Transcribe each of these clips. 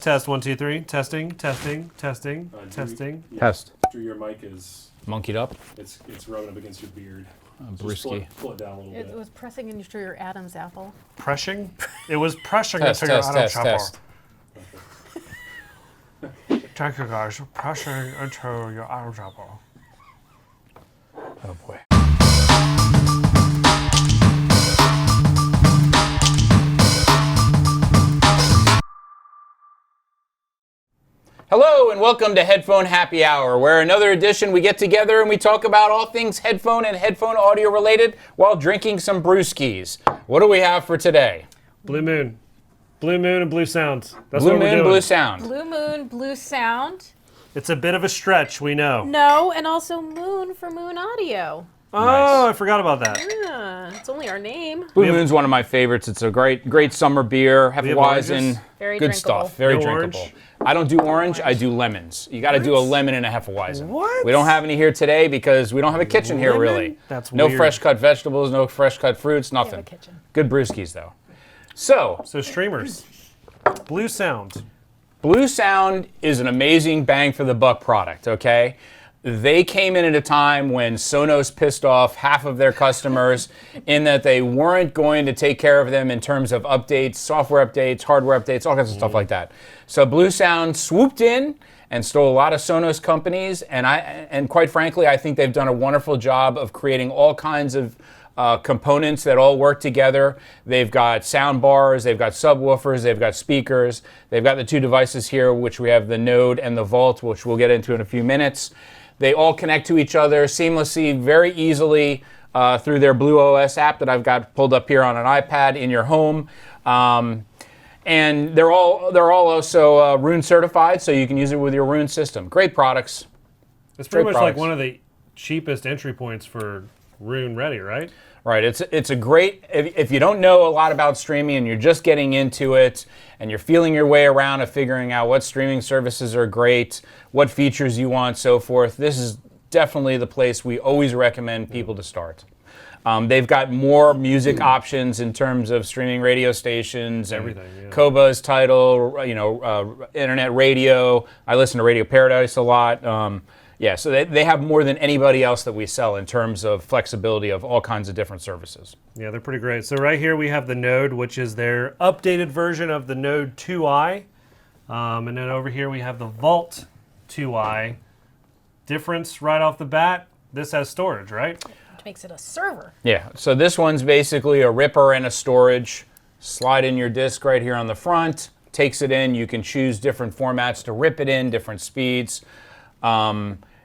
Test 1 2 3. Testing. Testing. Test. Your mic is Monkeyed up. it's rubbing up against your beard. Brisky. Pull it down a little bit. It was pressing into your Adam's apple. Pressing? It was pressing Test, into your test, Adam's test, apple. test. Thank you guys. Pressing into your Adam's apple. Oh boy. Hello and welcome to Headphone Happy Hour, where another edition we get together and we talk about all things headphone and headphone audio related while drinking some brewskis. What do we have for today? Blue Moon. Blue Moon and Bluesound. That's Blue what we're Moon, doing. Bluesound. Blue Moon, Bluesound. It's a bit of a stretch, we know. No, and also Moon for Moon Audio. Oh, Nice. I forgot about that. Yeah, it's only our name. Blue Moon's one of my favorites. It's a great summer beer. have Hefeweizen, oranges? Very good drinkable. stuff. Very No drinkable. orange? I don't do orange. I do lemons. You got to do a lemon and a Hefeweizen. What? We don't have any here today because we don't have a kitchen here, Lemon? really. That's no weird. fresh cut vegetables, no fresh cut fruits, We have nothing. a kitchen. Good brewskis though. So, So streamers. Bluesound. Bluesound is an amazing bang for the buck product, okay? They came in at a time when Sonos pissed off half of their customers in that they weren't going to take care of them in terms of updates, software updates, hardware updates, all kinds of stuff like that. So Bluesound swooped in and stole a lot of Sonos companies, and quite frankly, I think they've done a wonderful job of creating all kinds of components that all work together. They've got sound bars, they've got subwoofers, they've got speakers, they've got the two devices here, which we have the Node and the Vault, which we'll get into in a few minutes. They all connect to each other seamlessly, very easily through their Blue OS app that I've got pulled up here on an iPad in your home. And they're all also Roon certified, so you can use it with your Roon system. Great products. It's pretty Great much like products. one of the cheapest entry points for Roon Ready, right? Right, it's a great, if you don't know a lot about streaming and you're just getting into it and you're feeling your way around and figuring out what streaming services are great, what features you want, so forth, this is definitely the place we always recommend people to start. They've got more music options in terms of streaming radio stations and Everything, yeah. Koba's title, internet radio. I listen to Radio Paradise a lot. So they have more than anybody else that we sell in terms of flexibility of all kinds of different services. Yeah, they're pretty great. So right here we have the Node, which is their updated version of the Node 2i. And then over here we have the Vault 2i. Difference right off the bat, this has storage, right? Which makes it a server. Yeah, so this one's basically a ripper and a storage. Slide in your disk right here on the front, takes it in. You can choose different formats to rip it in, different speeds.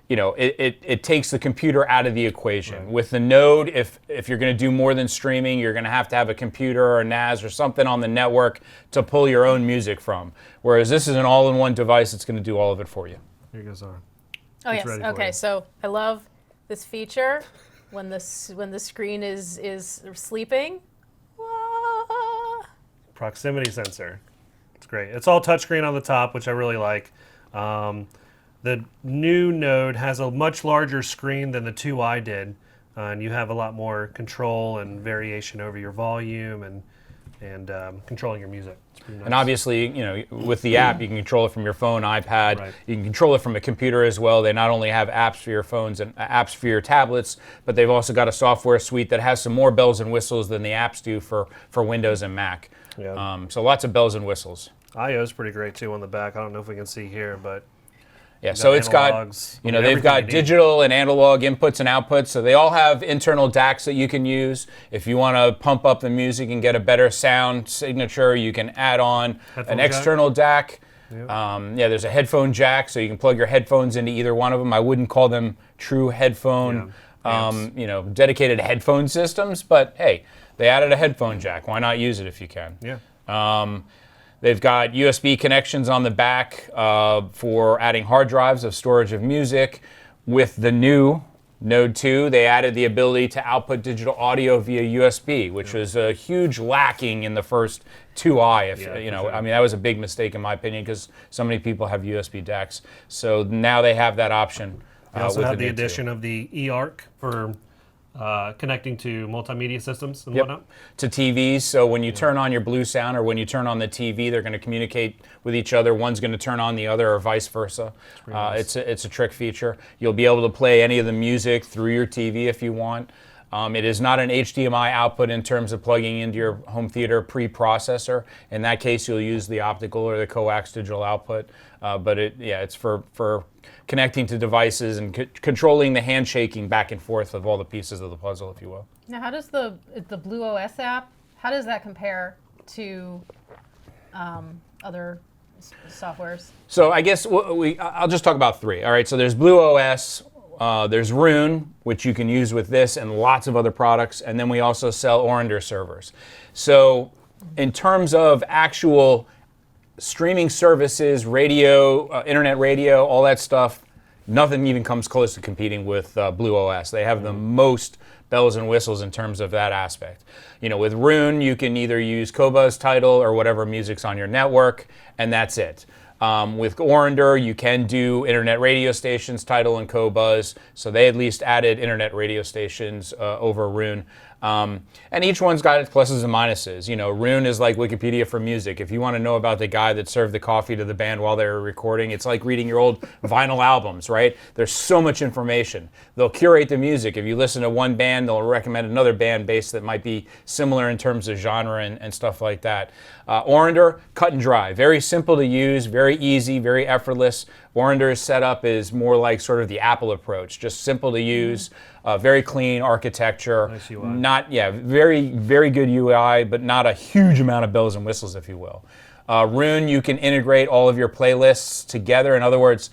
It takes the computer out of the equation. Right. With the Node, if you're going to do more than streaming, you're going to have a computer or a NAS or something on the network to pull your own music from. Whereas this is an all-in-one device that's going to do all of it for you. Here goes on. Oh It's yes. ready for Okay. you. So I love this feature when the screen is sleeping. Ah. Proximity sensor. It's great. It's all touchscreen on the top, which I really like. The new Node has a much larger screen than the 2i did, and you have a lot more control and variation over your volume and controlling your music. It's pretty nice. And obviously, with the app, you can control it from your phone, iPad. Right. You can control it from a computer as well. They not only have apps for your phones and apps for your tablets, but they've also got a software suite that has some more bells and whistles than the apps do for Windows and Mac. Yeah. So lots of bells and whistles. I/O's pretty great too on the back. I don't know if we can see here, but Yeah, so it's got, analogs, they've everything got you need. digital and analog inputs and outputs. So they all have internal DACs that you can use. If you want to pump up the music and get a better sound signature, you can add on Headphone an jack. external DAC. Yep. There's a headphone jack, so you can plug your headphones into either one of them. I wouldn't call them true headphone, Yeah. dedicated headphone systems, but hey, they added a headphone jack. Why not use it if you can? Yeah. They've got USB connections on the back for adding hard drives of storage of music. With the new Node 2, they added the ability to output digital audio via USB, which was a huge lacking in the first 2i. Yeah, for sure. I mean, that was a big mistake in my opinion because so many people have USB DACs. So now they have that option. They also with have the Node 2. addition of the eARC for connecting to multimedia systems and Yep. whatnot. To TVs. So when you turn on your Bluesound or when you turn on the TV, they're going to communicate with each other. One's going to turn on the other, or vice versa. nice. It's a trick feature. You'll be able to play any of the music through your TV if you want. It is not an HDMI output in terms of plugging into your home theater preprocessor. In that case, you'll use the optical or the coax digital output. But it's for connecting to devices and controlling the handshaking back and forth of all the pieces of the puzzle, if you will. Now, how does the Blue OS app? How does that compare to other softwares? So I guess I'll just talk about three. All right, so there's Blue OS. There's Rune, which you can use with this and lots of other products, and then we also sell Orander servers. So in terms of actual streaming services, radio, internet radio, all that stuff, nothing even comes close to competing with Blue OS. They have the most bells and whistles in terms of that aspect. With Rune, you can either use Qobuz, Tidal, or whatever music's on your network, and that's it. With Orander, you can do internet radio stations, Tidal and Qobuz, so they at least added internet radio stations over Rune. And each one's got its pluses and minuses. Rune is like Wikipedia for music. If you want to know about the guy that served the coffee to the band while they were recording, it's like reading your old vinyl albums, right? There's so much information. They'll curate the music. If you listen to one band, they'll recommend another band base that might be similar in terms of genre and stuff like that. Orander, cut and dry. Very simple to use, very easy, very effortless. Orander's setup is more like sort of the Apple approach, just simple to use, very clean architecture. Nice UI. Very, very good UI, but not a huge amount of bells and whistles, if you will. Rune, you can integrate all of your playlists together. In other words,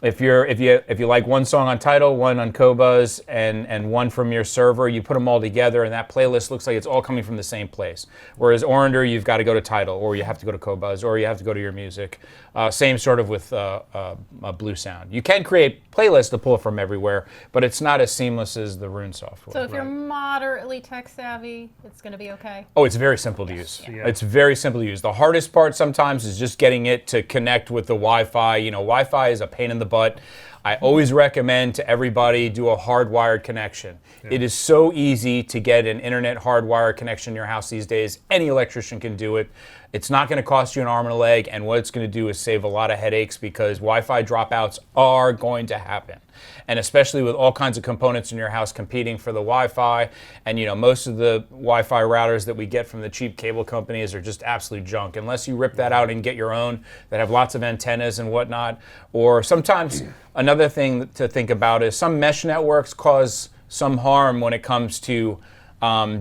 if you like one song on Tidal, one on Qobuz, and one from your server, you put them all together, and that playlist looks like it's all coming from the same place. Whereas Orander, you've got to go to Tidal, or you have to go to Qobuz, or you have to go to your music. Same sort of with Bluesound. You can create playlists to pull from everywhere, but it's not as seamless as the Rune software. So if you're moderately tech savvy, it's going to be okay. Oh, it's very simple to use. Yeah. It's very simple to use. The hardest part sometimes is just getting it to connect with the Wi-Fi. Wi-Fi is a pain in the butt. I always recommend to everybody do a hardwired connection. Yeah. It is so easy to get an internet hardwired connection in your house these days. Any electrician can do it. It's not going to cost you an arm and a leg, and what it's going to do is save a lot of headaches because Wi-Fi dropouts are going to happen. And especially with all kinds of components in your house competing for the Wi-Fi, and most of the Wi-Fi routers that we get from the cheap cable companies are just absolute junk. Unless you rip that out and get your own that have lots of antennas and whatnot. Or sometimes another thing to think about is some mesh networks cause some harm when it comes to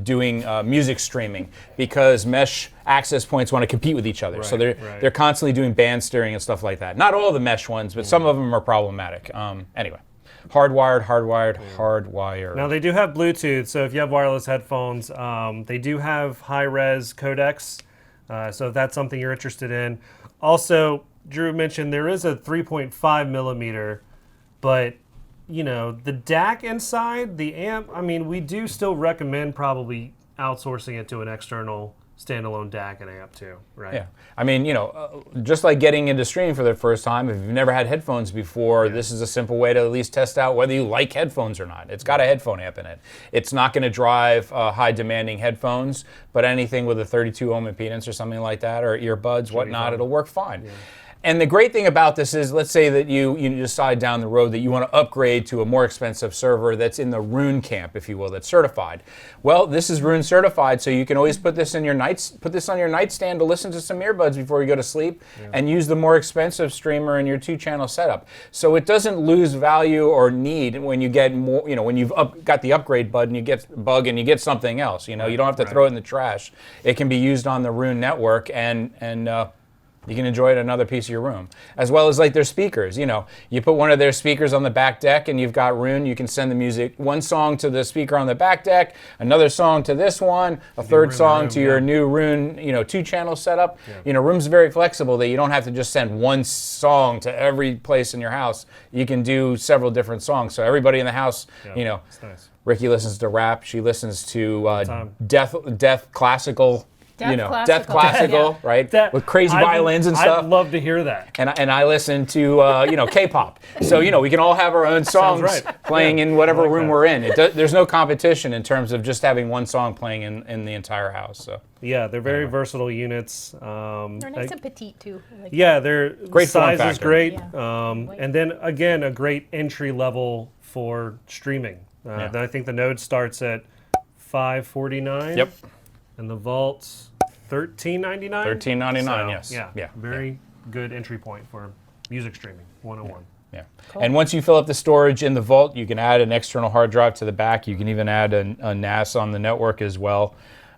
doing music streaming because mesh access points want to compete with each other. Right, so they're constantly doing band steering and stuff like that. Not all the mesh ones, but some of them are problematic. Anyway, hardwired. Now they do have Bluetooth, so if you have wireless headphones, they do have high-res codecs, so if that's something you're interested in. Also, Drew mentioned there is a 3.5 millimeter, but the DAC inside, the amp, we do still recommend probably outsourcing it to an external standalone DAC and amp too, right? Yeah. Just like getting into streaming for the first time, if you've never had headphones before, this is a simple way to at least test out whether you like headphones or not. It's got a headphone amp in it. It's not going to drive high demanding headphones, but anything with a 32 ohm impedance or something like that, or earbuds, whatnot, it'll work fine. Yeah. And the great thing about this is, let's say that you decide down the road that you want to upgrade to a more expensive server that's in the Rune camp, if you will, that's certified. Well, this is Rune certified, so you can always put this on your nightstand to listen to some earbuds before you go to sleep, and use the more expensive streamer in your 2-channel setup. So it doesn't lose value or need when you get more. When you've got the upgrade button, you get you get something else. You don't have to throw it in the trash. It can be used on the Rune network and you can enjoy it in another piece of your room. As well as like their speakers. You put one of their speakers on the back deck and you've got Rune, you can send the music, one song to the speaker on the back deck, another song to this one, a third song to your new Rune, 2-channel setup. Yeah. Rune's very flexible that you don't have to just send one song to every place in your house. You can do several different songs. So everybody in the house, it's nice. Ricky listens to rap, she listens to death classical death classical, right? With crazy violins and stuff. I'd love to hear that. And I listen to K-pop, so we can all have our own songs playing in whatever room we're in. There's no competition in terms of just having one song playing in the entire house. So yeah, they're very versatile units. They're nice and petite too. They're great form size is factor. great, and then again a great entry level for streaming. I think the Node starts at $549. Yep. And the Vault's $13.99. $13.99. Yes. Yeah. Very good entry point for music streaming 101. Yeah. And once you fill up the storage in the Vault, you can add an external hard drive to the back. You can even add a NAS on the network as well.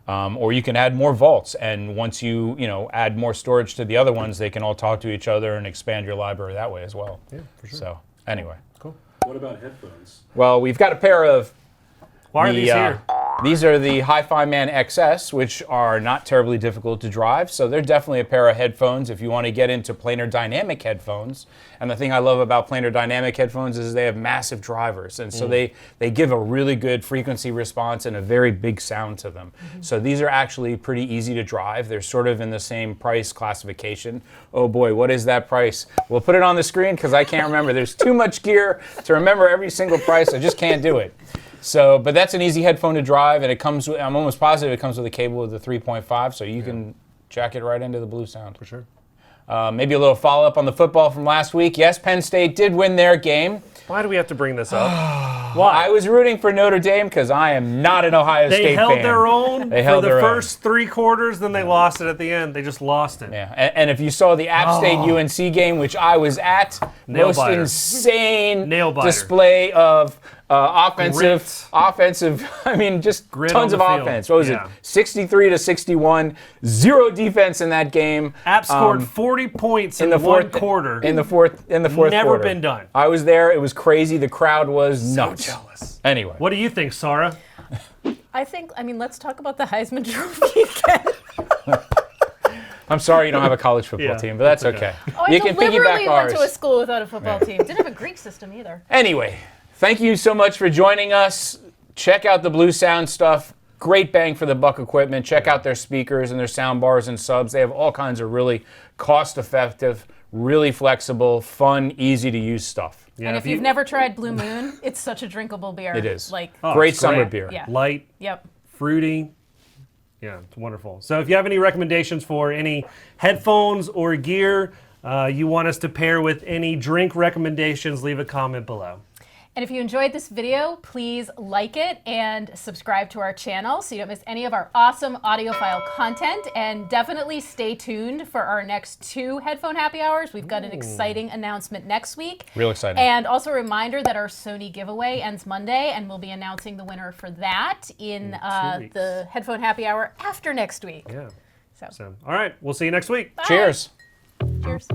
Or you can add more vaults, and once you add more storage to the other ones, they can all talk to each other and expand your library that way as well. Yeah, for sure. So anyway, Cool. What about headphones? well, we've got a pair of. Why are these here? These are the Hi-Fi Man XS, which are not terribly difficult to drive. So they're definitely a pair of headphones if you want to get into planar dynamic headphones. And the thing I love about planar dynamic headphones is they have massive drivers. And so they give a really good frequency response and a very big sound to them. So these are actually pretty easy to drive. They're sort of in the same price classification. Oh boy, what is that price? We'll put it on the screen because I can't remember. There's too much gear to remember every single price. I just can't do it. So, but that's an easy headphone to drive, and it comes with, I'm almost positive it comes with a cable with the 3.5, so you can jack it right into the Bluesound. For sure. Maybe a little follow-up on the football from last week. Yes, Penn State did win their game. Why do we have to bring this up? I was rooting for Notre Dame because I am not an Ohio State fan. They held their own for the their first 3 quarters, then they lost it at the end. They just lost it. Yeah, and if you saw the App State UNC game, which I was at, most insane display of offensive. I mean, just Grit tons on of the field. offense. What was it? 63-61. 0 defense in that game. App scored 40 points in the fourth quarter. In the fourth quarter. Never been done. I was there. It was crazy. The crowd was nuts. So jealous. Anyway, What do you think, Sarah? Let's talk about the Heisman Trophy again. I'm sorry you don't have a college football team, but that's okay. I You can deliberately piggyback went ours. to a school without a football team. Didn't have a Greek system either. Anyway, thank you so much for joining us. Check out the Bluesound stuff. Great bang for the buck equipment. Check out their speakers and their sound bars and subs. They have all kinds of really cost-effective, really flexible, fun, easy-to-use stuff. Yeah, And if you've never tried Blue Moon, it's such a drinkable beer. It is. great summer great. beer. Yeah. Light, Yep. fruity. Yeah, it's wonderful. So if you have any recommendations for any headphones or gear you want us to pair with any drink recommendations, leave a comment below. And if you enjoyed this video, please like it and subscribe to our channel so you don't miss any of our awesome audiophile content. And definitely stay tuned for our next 2 Headphone Happy Hours. We've got an exciting announcement next week. Real exciting. And also a reminder that our Sony giveaway ends Monday, and we'll be announcing the winner for that in 2 weeks. the Headphone Happy Hour after next week. Yeah. So So, all right, we'll see you next week. bye. Cheers. Cheers.